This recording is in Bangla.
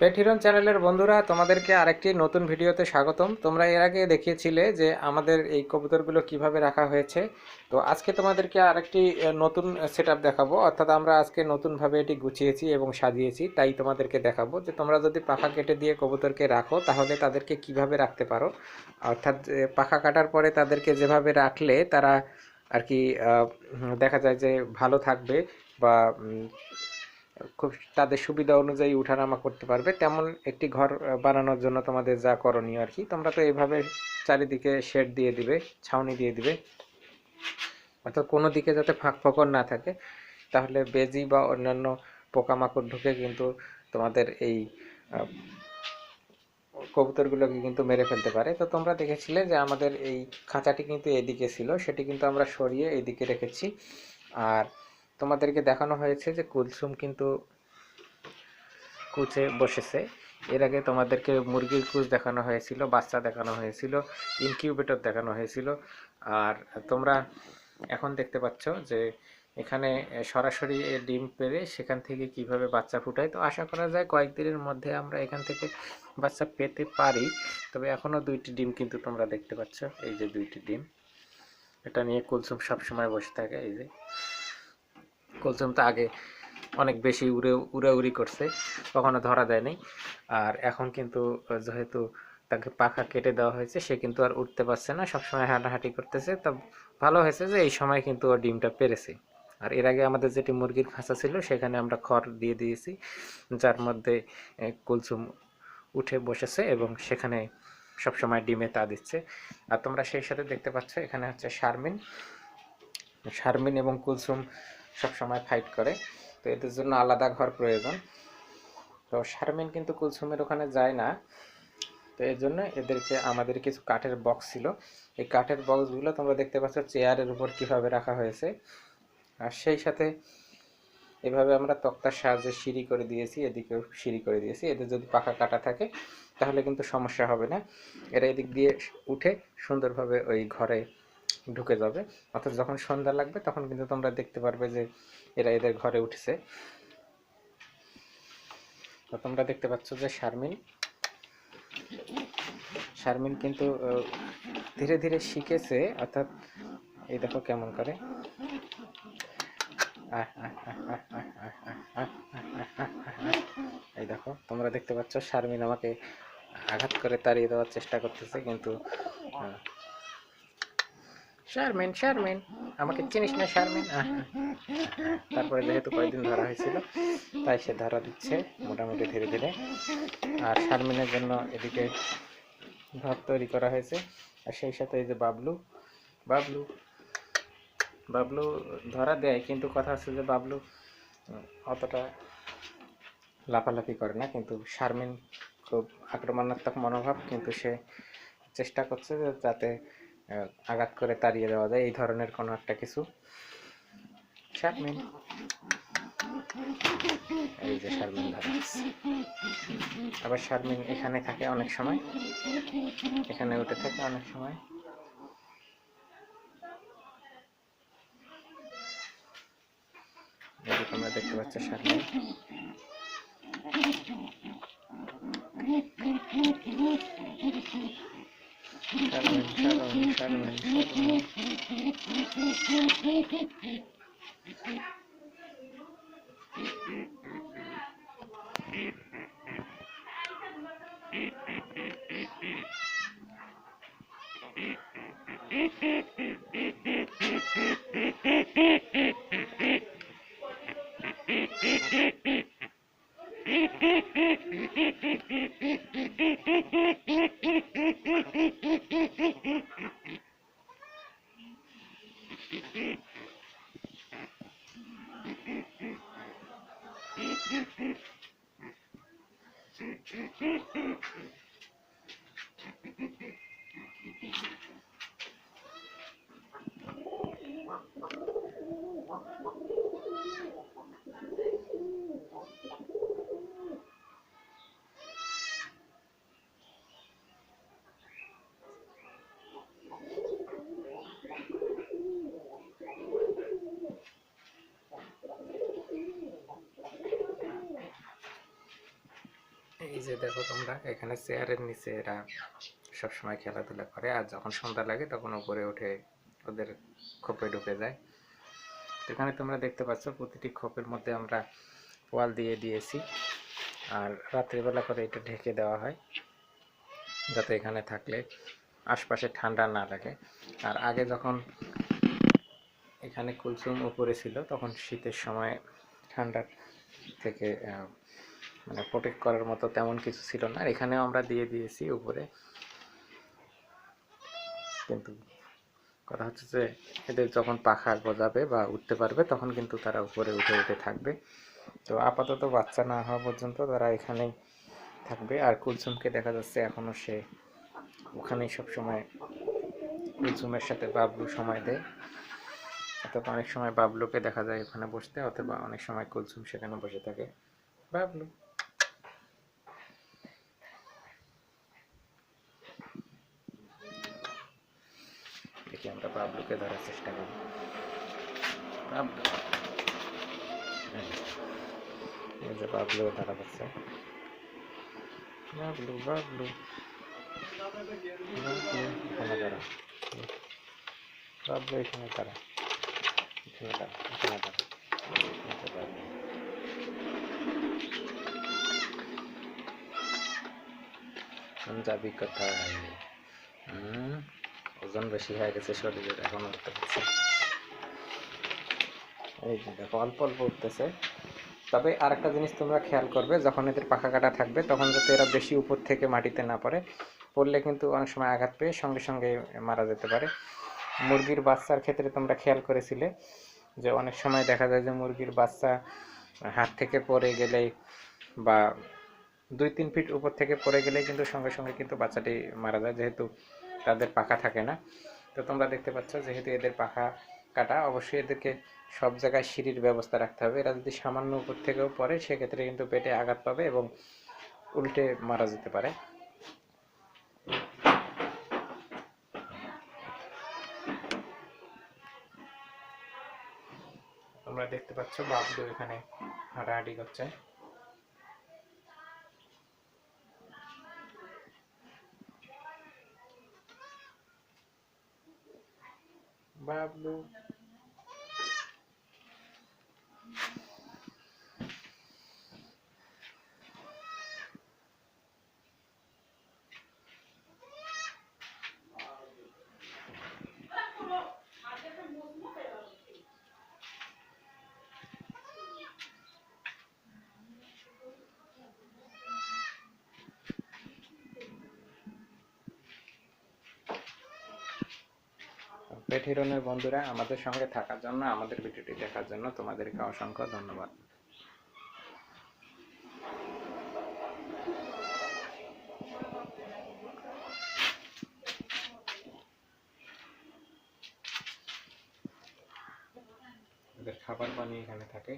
পেট হিরন চ্যানেলের বন্ধুরা, তোমাদেরকে আরেকটি নতুন ভিডিওতে স্বাগতম। তোমরা এর আগে দেখিয়েছিলে যে আমাদের এই কবুতরগুলো কিভাবে রাখা হয়েছে। তো আজকে তোমাদেরকে আরেকটি নতুন সেটআপ দেখাবো, অর্থাৎ আমরা আজকে নতুনভাবে এটি গুছিয়েছি এবং সাজিয়েছি। তাই তোমাদেরকে দেখাবো যে তোমরা যদি পাখা কেটে দিয়ে কবুতরকে রাখো তাহলে তাদেরকে কিভাবে রাখতে পারো। অর্থাৎ পাখা কাটার পরে তাদেরকে যেভাবে রাখলে তারা আর কি দেখা যায় যে ভালো থাকবে বা খুব তাদের সুবিধা অনুযায়ী উঠানামা করতে পারবে, তেমন একটি ঘর বানানোর জন্য তোমাদের যা করণীয় আর কি, তোমরা তো এইভাবে চারিদিকে শেড দিয়ে দিবে, ছাউনি দিয়ে দিবে, অর্থাৎ কোনো দিকে যাতে ফাঁক ফোকর না থাকে, তাহলে বেজি বা অন্যান্য পোকামাকড় ঢুকে কিন্তু তোমাদের এই কবুতরগুলোকে কিন্তু মেরে ফেলতে পারে। তো তোমরা দেখেছিলে যে আমাদের এই খাঁচাটি কিন্তু এদিকে ছিল, সেটি কিন্তু আমরা সরিয়ে এইদিকে রেখেছি। আর তোমাদেরকে দেখানো হয়েছে যে কুলসুম কিন্তু কুচে বসেছে। এর আগে তোমাদেরকে মুরগির কুচ দেখানো হয়েছিল, বাচ্চা দেখানো হয়েছিল, ইনকিউবেটর দেখানো হয়েছিল। আর তোমরা এখন দেখতে পাচ্ছ যে এখানে সরাসরি ডিম পেড়ে সেখান থেকে কিভাবে বাচ্চা ফুটায়। তো আশা করা যায় কয়েকদিনের মধ্যে আমরা এখান থেকে বাচ্চা পেতে পারি। তবে এখনও দুইটি ডিম কিন্তু তোমরা দেখতে পাচ্ছ, এই যে দুইটি ডিম। এটা নিয়ে কুলসুম সবসময় বসে থাকে। এই যে কুলসুম তো আগে অনেক বেশি উড়াউড়ি করছে, কখনো ধরা দেয়নি। আর এখন কিন্তু যেহেতু তাকে পাখা কেটে দেওয়া হয়েছে, সে কিন্তু আর উঠতে পারছে না, সবসময় হাঁটাহাঁটি করতেছে। তা ভালো হয়েছে যে এই সময় কিন্তু ও ডিমটা পেরেছে। আর এর আগে আমাদের যেটি মুরগির খাঁচা ছিল সেখানে আমরা খড় দিয়ে দিয়েছি, যার মধ্যে কুলসুম উঠে বসেছে এবং সেখানে সবসময় ডিমে তা দিচ্ছে। আর তোমরা সেই সাথে দেখতে পাচ্ছ এখানে হচ্ছে শারমিন। শারমিন এবং কুলসুম সবসময় ফাইট করে, তো এদের জন্য আলাদা ঘর প্রয়োজন। তো শারমিন কিন্তু কুলসুমের ওখানে যায় না, তো এর জন্য এদেরকে আমাদের কিছু কাঠের বক্স ছিল। এই কাঠের বক্সগুলো তোমরা দেখতে পাচ্ছ চেয়ারের উপর কিভাবে রাখা হয়েছে। আর সেই সাথে এভাবে আমরা তক্তার সাহায্যে সিঁড়ি করে দিয়েছি, এদিকেও সিঁড়ি করে দিয়েছি। এদের যদি পাখা কাটা থাকে তাহলে কিন্তু সমস্যা হবে না, এরা এদিক দিয়ে উঠে সুন্দরভাবে ওই ঘরে ঢুকে যাবে। অর্থাৎ যখন সন্ধ্যা লাগবে তখন কিন্তু তোমরা দেখতে পারবে যে এরা এদের ঘরে উঠেছে। তো তোমরা দেখতে পাচ্ছ যে শারমিন কিন্তু ধীরে ধীরে শিখেছে, অর্থাৎ এই দেখো কেমন করে। এই দেখো তোমরা দেখতে পাচ্ছ শারমিন আমাকে আঘাত করে তাড়িয়ে দেওয়ার চেষ্টা করতেছে, কিন্তু শারমিন শারমিন আমাকে চিনিস না শারমিন। তারপরে যেহেতু কয়েকদিন ধরা হয়েছিল তাই সে ধরা দিচ্ছে মোটামুটি ধীরে ধীরে। আর শারমিনের জন্য এদিকে ঘর তৈরি করা হয়েছে। আর সেই সাথে এই যে বাবলু বাবলু বাবলু ধরা দেয়, কিন্তু কথা হচ্ছে যে বাবলু অতটা লাফালাফি করে না, কিন্তু শারমিন খুব আক্রমণাত্মক মনোভাব, কিন্তু সে চেষ্টা করছে যে যাতে আঘাত করে তাড়িয়ে দেওয়া যায় এই ধরনের কোনো একটা কিছু। শারমিন, এই যে শারমিন ধরা। আবার শারমিন এখানে থাকে অনেক সময়, এখানে উঠে থাকে অনেক সময়। তোমরা দেখতে পাচ্ছ শারমিন। শারমিন শারমিন শারমিন এই যে দেখো তোমরা, এখানে চেয়ারের নিচে এরা সবসময় খেলাধুলা করে, আর যখন সন্ধ্যা লাগে তখন উপরে উঠে ওদের খোপে ঢুকে যায়। এখানে তোমরা দেখতে পাচ্ছ প্রতিটি খোপের মধ্যে আমরা ওয়াল দিয়ে দিয়েছি, আর রাত্রিবেলা করে এটা ঢেকে দেওয়া হয় যাতে এখানে থাকলে আশপাশে ঠান্ডা না লাগে। আর আগে যখন এখানে কুলসুম উপরে ছিল তখন শীতের সময় ঠান্ডার থেকে মানে প্রোটেক্ট করার মতো তেমন কিছু ছিল না, এখানেও আমরা দিয়ে দিয়েছি উপরে। কিন্তু কথা হচ্ছে যে এদের যখন পাখা গজাবে বা উঠতে পারবে তখন কিন্তু তারা উপরে উঠে উঠে থাকবে। তো আপাতত বাচ্চা না হওয়া পর্যন্ত তারা এখানেই থাকবে। আর কুলসুমকে দেখা যাচ্ছে এখনও সে ওখানেই সবসময় কুলসুমের সাথে বাবলু সময় দেয়, অর্থাৎ অনেক সময় বাবলুকে দেখা যায় ওখানে বসতে, অথবা অনেক সময় কুলসুম সেখানে বসে থাকে। বাবলু, দেখি আমরা বাবলুকে ধরার চেষ্টা করি। বাবলু, এই যে বাবলু ধরা পড়ছে। বাবলু বাবলু এখানে দাঁড়া, বাবলু এখানে দাঁড়া, এখানে দাঁড়া, এখানে দাঁড়া। যাবি কোথায়? ওজন বেশি হয়ে গেছে শরীরের, এখন উঠতে পারছে। এই যে দেখো অল্প অল্প উঠতেছে। তবে আরেকটা জিনিস তোমরা খেয়াল করবে, যখন এদের পাখা কাটা থাকবে তখন যাতে এরা বেশি উপর থেকে মাটিতে না পড়ে, পড়লে কিন্তু অনেক সময় আঘাত পেয়ে সঙ্গে সঙ্গে মারা যেতে পারে। মুরগির বাচ্চার ক্ষেত্রে তোমরা খেয়াল করেছিলে যে অনেক সময় দেখা যায় যে মুরগির বাচ্চা হাত থেকে পড়ে গেলেই বা 2-3 ফিট উপর থেকে পড়ে গেলেই কিন্তু সঙ্গে সঙ্গে কিন্তু বাচ্চাটি মারা যায়, যেহেতু তাদের পাখা থাকে না। তো তোমরা দেখতে পাচ্ছ যেহেতু এদের পাখা কাটা, অবশ্যই এদেরকে সব জায়গায় সিঁড়ির ব্যবস্থা রাখতে হবে। এরা যদি সামান্য উপর থেকেও পড়ে সেক্ষেত্রে কিন্তু পেটে আঘাত পাবে এবং উল্টে মারা যেতে পারে। তোমরা দেখতে পাচ্ছ বাবলু এখানে হাঁটাহাঁটি করছে। বাবলু, পেট হিরনের বন্ধুরা, আমাদের সঙ্গে থাকার জন্য, আমাদের ভিডিওটি দেখার জন্য তোমাদেরকে অসংখ্য ধন্যবাদ। এদের খাবার পানি এখানে থাকে।